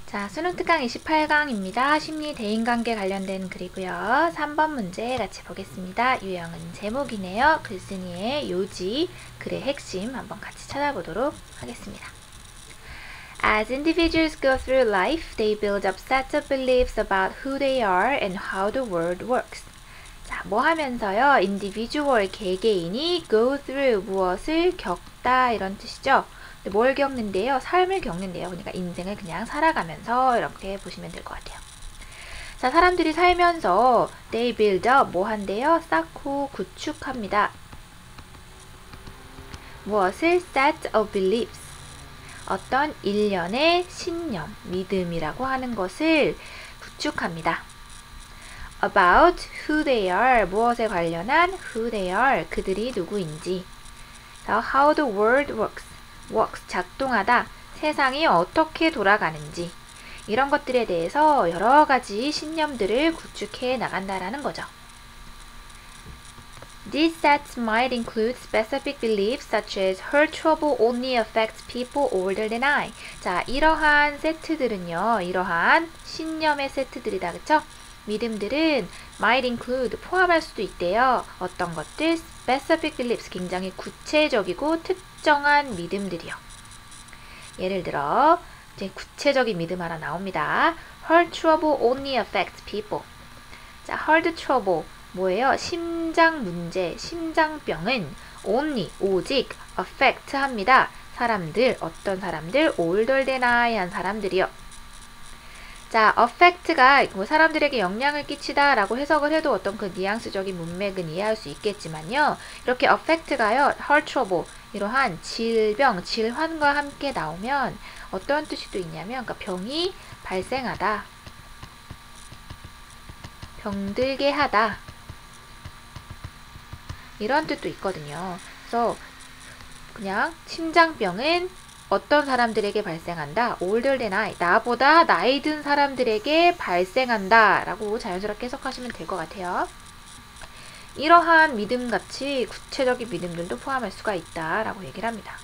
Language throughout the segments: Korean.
자, 수능 특강 28강입니다. 심리 대인관계 관련된 글이고요. 3번 문제 같이 보겠습니다. 유형은 제목이네요. 글쓴이의 요지, 글의 핵심 한번 같이 찾아보도록 하겠습니다. As individuals go through life, they build up sets of beliefs about who they are and how the world works. 자, 뭐 하면서요? individual, 개개인이 go through, 무엇을 겪다 이런 뜻이죠. 뭘 겪는데요? 삶을 겪는데요. 그러니까 인생을 그냥 살아가면서 이렇게 보시면 될 것 같아요. 자, 사람들이 살면서 they build up, 뭐 한대요? 쌓고 구축합니다. 무엇을? set of beliefs. 어떤 일련의 신념, 믿음이라고 하는 것을 구축합니다. about who they are, 무엇에 관련한 who they are, 그들이 누구인지. how the world works, 작동하다, 세상이 어떻게 돌아가는지 이런 것들에 대해서 여러 가지 신념들을 구축해 나간다라는 거죠. These sets might include specific beliefs such as her trouble only affects people older than I. 자, 이러한 세트들은요, 이러한 신념의 세트들이다, 그쵸? 믿음들은 might include, 포함할 수도 있대요. 어떤 것들? specific beliefs, 굉장히 구체적이고 특정한 믿음들이요. 예를 들어 이제 구체적인 믿음 하나 나옵니다. Her trouble only affects people. 자, her trouble, 뭐예요? 심장 문제, 심장병은 only, 오직 affect 합니다. 사람들, 어떤 사람들? older than I 한 사람들이요. 자, affect가 뭐 사람들에게 영향을 끼치다 라고 해석을 해도 어떤 그 뉘앙스적인 문맥은 이해할 수 있겠지만요. 이렇게 affect가요, heart trouble, 이러한 질병, 질환과 함께 나오면 어떤 뜻이 또 있냐면, 그러니까 병이 발생하다, 병들게 하다, 이런 뜻도 있거든요. 그래서 그냥 심장병은 어떤 사람들에게 발생한다. older than I, 나보다 나이 든 사람들에게 발생한다 라고 자연스럽게 해석하시면 될 것 같아요. 이러한 믿음같이 구체적인 믿음들도 포함할 수가 있다 라고 얘기를 합니다.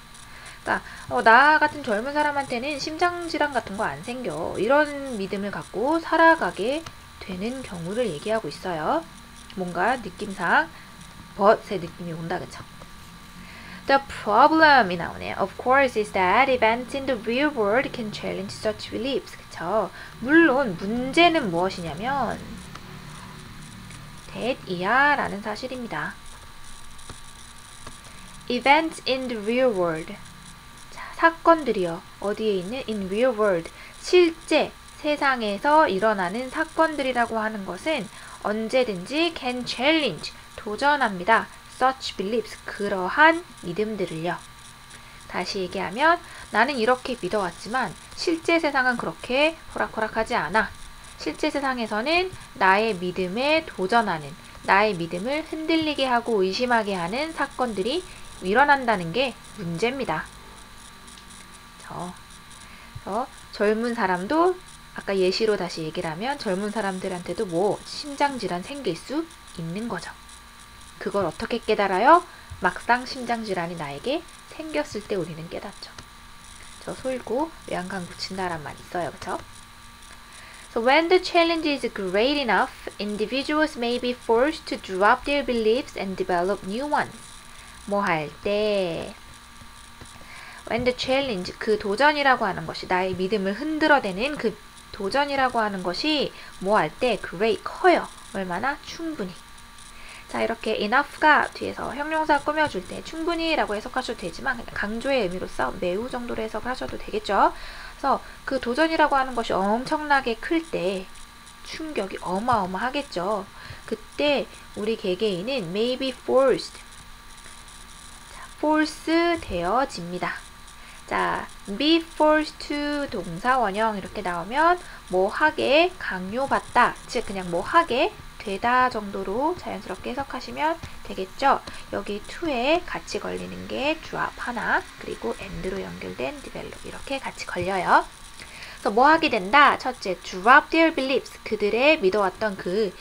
그러니까 나 같은 젊은 사람한테는 심장질환 같은 거 안 생겨, 이런 믿음을 갖고 살아가게 되는 경우를 얘기하고 있어요. 뭔가 느낌상 벗의 느낌이 온다, 그쵸? The problem이 나오네요. Of course is that events in the real world can challenge such beliefs. 그쵸? 물론 문제는 무엇이냐면 that이야 라는 사실입니다. Events in the real world. 자, 사건들이요. 어디에 있는? In real world. 실제 세상에서 일어나는 사건들이라고 하는 것은 언제든지 can challenge, 도전합니다. such beliefs, 그러한 믿음들을요. 다시 얘기하면 나는 이렇게 믿어왔지만 실제 세상은 그렇게 호락호락하지 않아. 실제 세상에서는 나의 믿음에 도전하는, 나의 믿음을 흔들리게 하고 의심하게 하는 사건들이 일어난다는 게 문제입니다. 그래서 젊은 사람도 아까 예시로 다시 얘기를 하면 젊은 사람들한테도 뭐 심장질환 생길 수 있는 거죠. 그걸 어떻게 깨달아요? 막상 심장질환이 나에게 생겼을 때 우리는 깨닫죠. 저 솔고 외양간 붙인다란 말 있어요. 그쵸? So when the challenge is great enough, individuals may be forced to drop their beliefs and develop new ones. 뭐 할 때? When the challenge, 그 도전이라고 하는 것이, 나의 믿음을 흔들어대는 그 도전이라고 하는 것이 뭐 할 때? great, 커요. 얼마나? 충분히. 자, 이렇게 enough가 뒤에서 형용사 꾸며줄 때 충분히 라고 해석하셔도 되지만 그냥 강조의 의미로서 매우 정도로 해석을 하셔도 되겠죠. 그래서 그 도전이라고 하는 것이 엄청나게 클 때 충격이 어마어마하겠죠. 그때 우리 개개인은 may be forced, 자, force 되어집니다. 자, be forced to 동사 원형 이렇게 나오면 뭐 하게 강요받다, 즉 그냥 뭐 하게 되다 정도로 자연스럽게 해석하시면 되겠죠. 여기 to에 같이 걸리는 게 drop 하나, 그리고 and로 연결된 develop 이렇게 같이 걸려요. 그래서 뭐 하게 된다? 첫째, drop their beliefs, 그들의 믿어왔던 그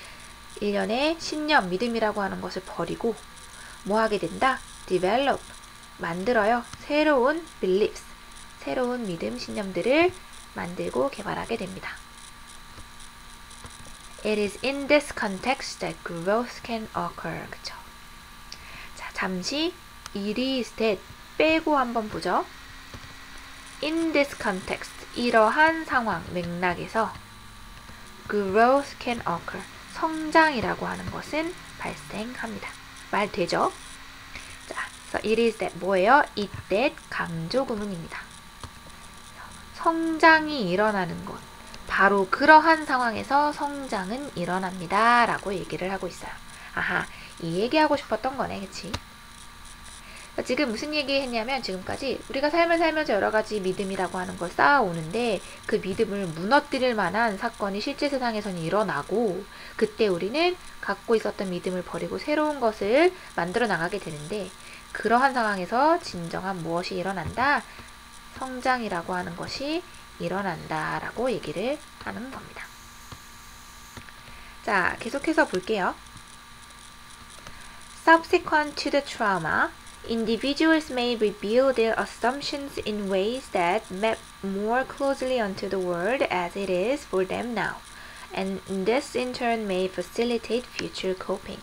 일련의 신념, 믿음이라고 하는 것을 버리고 뭐 하게 된다? develop, 만들어요. 새로운 beliefs, 새로운 믿음, 신념들을 만들고 개발하게 됩니다. It is in this context that growth can occur. 그쵸? 자, 잠시 it is that 빼고 한번 보죠. In this context, 이러한 상황, 맥락에서 growth can occur. 성장이라고 하는 것은 발생합니다. 말 되죠? 자, so it is that 뭐예요? it that 강조 구문입니다. 성장이 일어나는 것. 바로 그러한 상황에서 성장은 일어납니다. 라고 얘기를 하고 있어요. 아하, 이 얘기하고 싶었던 거네. 그치? 지금 무슨 얘기 했냐면 지금까지 우리가 삶을 살면서 여러 가지 믿음이라고 하는 걸 쌓아오는데 그 믿음을 무너뜨릴 만한 사건이 실제 세상에서는 일어나고 그때 우리는 갖고 있었던 믿음을 버리고 새로운 것을 만들어 나가게 되는데 그러한 상황에서 진정한 무엇이 일어난다? 성장이라고 하는 것이 일어난다 라고 얘기를 하는 겁니다. 자, 계속해서 볼게요. Subsequent to the trauma, individuals may rebuild their assumptions in ways that map more closely onto the world as it is for them now, and this in turn may facilitate future coping.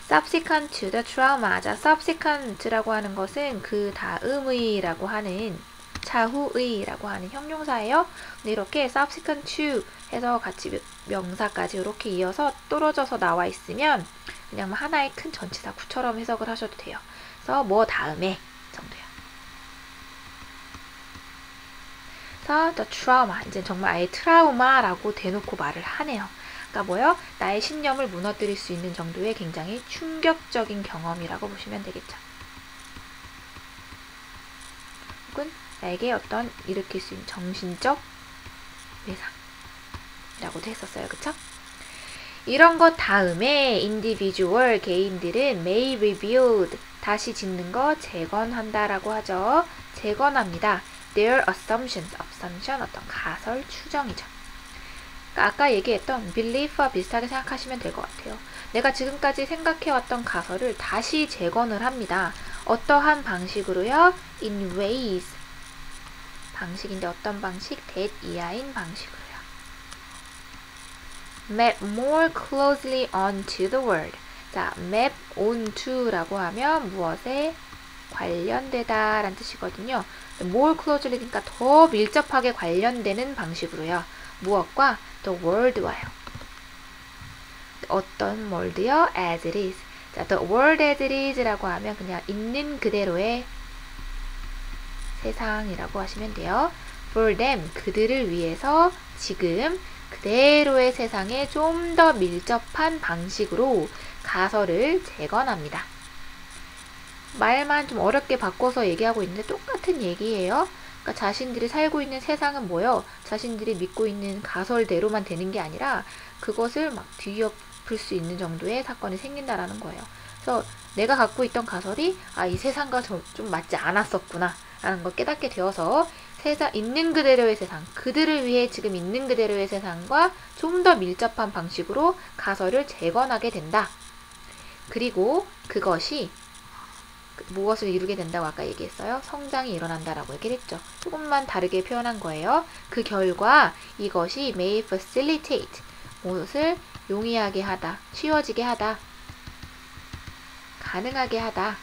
Subsequent to the trauma. 자, subsequent라고 하는 것은 그 다음의라고 하는 차후의라고 하는 형용사예요. 근데 이렇게 subsequent to 해서 같이 명사까지 이렇게 이어서 떨어져서 나와 있으면 그냥 하나의 큰 전치사 구처럼 해석을 하셔도 돼요. 그래서 뭐 다음에 정도요. 그래서 the trauma. 이제 정말 아예 트라우마라고 대놓고 말을 하네요. 그러니까 뭐요? 나의 신념을 무너뜨릴 수 있는 정도의 굉장히 충격적인 경험이라고 보시면 되겠죠. 혹은 나에게 어떤 일으킬 수 있는 정신적 외상이라고도 했었어요. 그쵸? 이런 것 다음에 individual, 개인들은 may rebuild, 다시 짓는 거 재건한다라고 하죠. 재건합니다. Their assumptions, assumption 어떤 가설, 추정이죠. 그러니까 아까 얘기했던 belief와 비슷하게 생각하시면 될 것 같아요. 내가 지금까지 생각해왔던 가설을 다시 재건을 합니다. 어떠한 방식으로요? In ways. 방식인데 어떤 방식? that 이하인 방식으로요. map more closely onto the world. 자, map onto라고 하면 무엇에 관련되다 라는 뜻이거든요. more closely니까 더 밀접하게 관련되는 방식으로요. 무엇과? the world와요. 어떤 world요? as it is. 자, the world as it is라고 하면 그냥 있는 그대로의 세상이라고 하시면 돼요. for them, 그들을 위해서 지금 그대로의 세상에 좀 더 밀접한 방식으로 가설을 재건합니다. 말만 좀 어렵게 바꿔서 얘기하고 있는데 똑같은 얘기예요. 그러니까 자신들이 살고 있는 세상은 뭐요? 자신들이 믿고 있는 가설대로만 되는 게 아니라 그것을 막 뒤엎을 수 있는 정도의 사건이 생긴다라는 거예요. 그래서 내가 갖고 있던 가설이 이 세상과 좀 맞지 않았었구나 라는 걸 깨닫게 되어서 세상, 있는 그대로의 세상, 그들을 위해 지금 있는 그대로의 세상과 좀 더 밀접한 방식으로 가설을 재건하게 된다. 그리고 그것이 무엇을 이루게 된다고 아까 얘기했어요? 성장이 일어난다라고 얘기를 했죠. 조금만 다르게 표현한 거예요. 그 결과 이것이 may facilitate, 무엇을 용이하게 하다, 쉬워지게 하다, 가능하게 하다.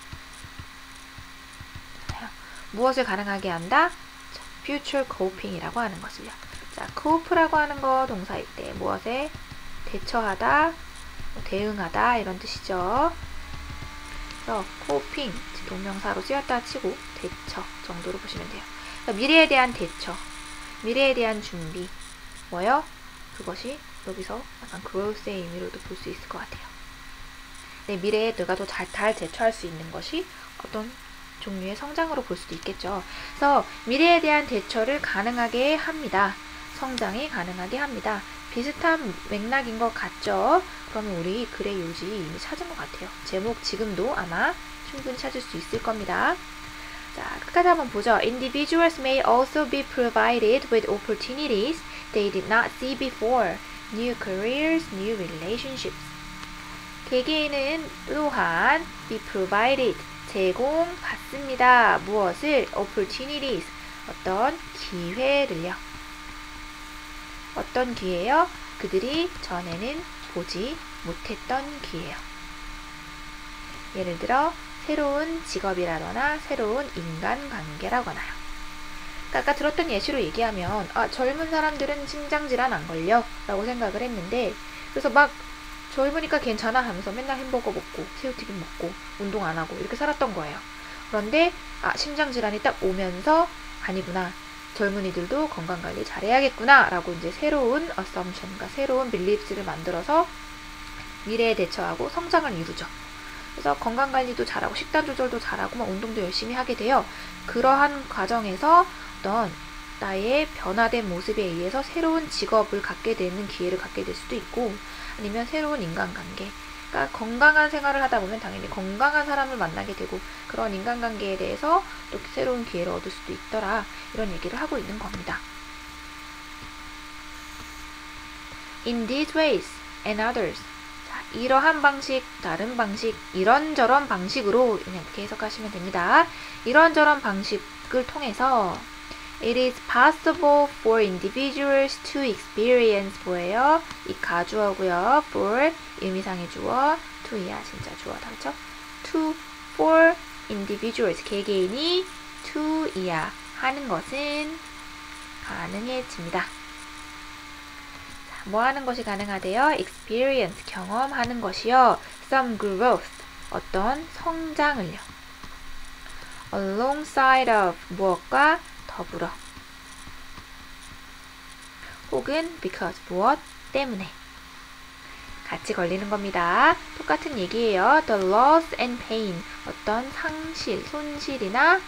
무엇을 가능하게 한다? future coping이라고 하는 것을요. 자, cope라고 하는 거 동사일 때 무엇에 대처하다, 대응하다 이런 뜻이죠. 그래서 coping, 동명사로 쓰였다 치고 대처 정도로 보시면 돼요. 그러니까 미래에 대한 대처, 미래에 대한 준비, 뭐요? 그것이 여기서 약간 growth의 의미로도 볼 수 있을 것 같아요. 네, 미래에 내가 더 잘 대처할 수 있는 것이 어떤 종류의 성장으로 볼 수도 있겠죠. 그래서 미래에 대한 대처를 가능하게 합니다. 성장이 가능하게 합니다. 비슷한 맥락인 것 같죠? 그러면 우리 글의 요지 이미 찾은 것 같아요. 제목 지금도 아마 충분히 찾을 수 있을 겁니다. 자, 끝까지 한번 보죠. Individuals may also be provided with opportunities they did not see before. New careers, new relationships. 개개인은 또한 be provided, 제공받습니다. 무엇을? opportunities, 어떤 기회를요. 어떤 기회요? 그들이 전에는 보지 못했던 기회요. 예를 들어 새로운 직업이라거나 새로운 인간관계라거나요. 그러니까 아까 들었던 예시로 얘기하면 젊은 사람들은 심장질환 안 걸려 라고 생각을 했는데 그래서 막 젊으니까 괜찮아 하면서 맨날 햄버거 먹고 새우튀김 먹고 운동 안 하고 이렇게 살았던 거예요. 그런데 심장질환이 딱 오면서 아니구나. 젊은이들도 건강관리 잘해야겠구나 라고 이제 새로운 assumption, 그러니까 새로운 beliefs를 만들어서 미래에 대처하고 성장을 이루죠. 그래서 건강관리도 잘하고 식단 조절도 잘하고 운동도 열심히 하게 돼요. 그러한 과정에서 어떤 나의 변화된 모습에 의해서 새로운 직업을 갖게 되는 기회를 갖게 될 수도 있고 아니면 새로운 인간관계, 그러니까 건강한 생활을 하다 보면 당연히 건강한 사람을 만나게 되고 그런 인간관계에 대해서 또 새로운 기회를 얻을 수도 있더라 이런 얘기를 하고 있는 겁니다. In these ways and others, 이러한 방식, 다른 방식, 이런저런 방식으로 그냥 이렇게 해석하시면 됩니다. 이런저런 방식을 통해서 It is possible for individuals to experience 뭐예요? 이 가주어고요. for 의미상의 주어, to야 진짜 주어다 그렇죠? to, for individuals 개개인이 to이야 하는 것은 가능해집니다. 뭐 하는 것이 가능하대요? experience, 경험하는 것이요. some growth, 어떤 성장을요. alongside of, 무엇과 더불어. 혹은 because, 무엇 때문에. 같이 걸리는 겁니다. 똑같은 얘기예요. the loss and pain, 어떤 상실, 손실이나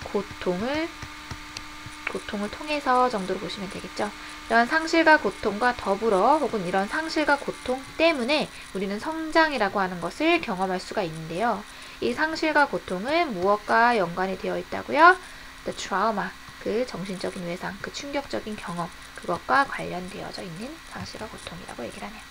고통을 통해서 정도로 보시면 되겠죠. 이런 상실과 고통과 더불어 혹은 이런 상실과 고통 때문에 우리는 성장이라고 하는 것을 경험할 수가 있는데요. 이 상실과 고통은 무엇과 연관이 되어 있다고요? The trauma, 그 정신적인 외상, 그 충격적인 경험, 그것과 관련되어져 있는 상실과 고통이라고 얘기를 하네요.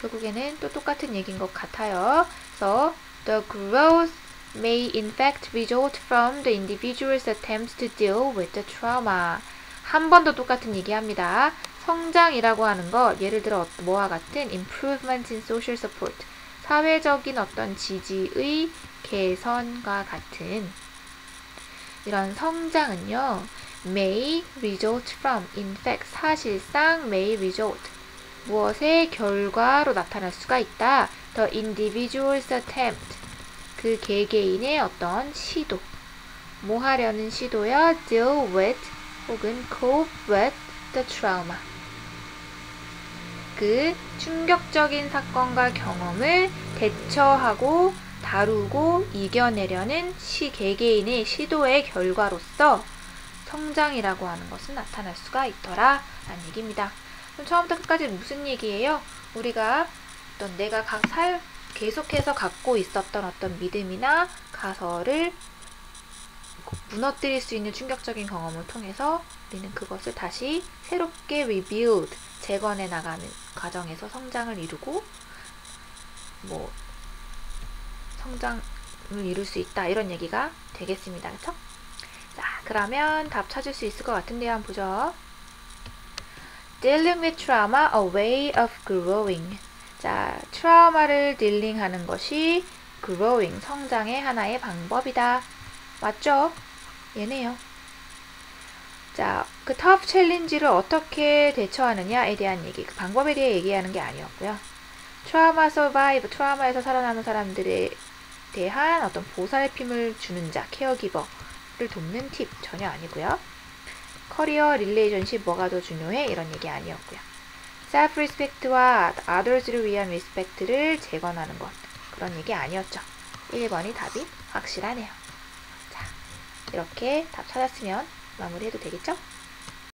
결국에는 또 똑같은 얘기인 것 같아요. 그래서 the growth may in fact result from the individual's attempts to deal with the trauma. 한 번 더 똑같은 얘기합니다. 성장이라고 하는 거 예를 들어 뭐와 같은 improvement in social support, 사회적인 어떤 지지의 개선과 같은 이런 성장은요 may result from, in fact 사실상 may result 무엇의 결과로 나타날 수가 있다. the individual's attempt, 그 개개인의 어떤 시도, 뭐 하려는 시도야? deal with 혹은 cope with the trauma, 그 충격적인 사건과 경험을 대처하고 다루고 이겨내려는 개개인의 시도의 결과로서 성장이라고 하는 것은 나타날 수가 있더라 라는 얘기입니다. 그럼 처음부터 끝까지 무슨 얘기예요? 우리가 어떤 내가 계속해서 갖고 있었던 어떤 믿음이나 가설을 무너뜨릴 수 있는 충격적인 경험을 통해서 우리는 그것을 다시 새롭게 rebuild, 재건해 나가는 과정에서 성장을 이루고 성장을 이룰 수 있다 이런 얘기가 되겠습니다. 그렇죠? 자, 그러면 답 찾을 수 있을 것 같은데요. 한번 보죠. Dealing with trauma, a way of growing. 자, 트라우마를 딜링하는 것이 growing, 성장의 하나의 방법이다. 맞죠? 얘네요. 자, 그 tough challenge를 어떻게 대처하느냐에 대한 얘기, 그 방법에 대해 얘기하는 게 아니었고요. 트라우마 survive, 트라우마에서 살아남은 사람들에 대한 어떤 보살핌을 주는 자, 케어기버를 돕는 팁 전혀 아니고요. 커리어, 릴레이션십 뭐가 더 중요해? 이런 얘기 아니었고요. self-respect와 others를 위한 respect를 재건하는 것, 그런 얘기 아니었죠. 1번이 답이 확실하네요. 자, 이렇게 답 찾았으면 마무리해도 되겠죠?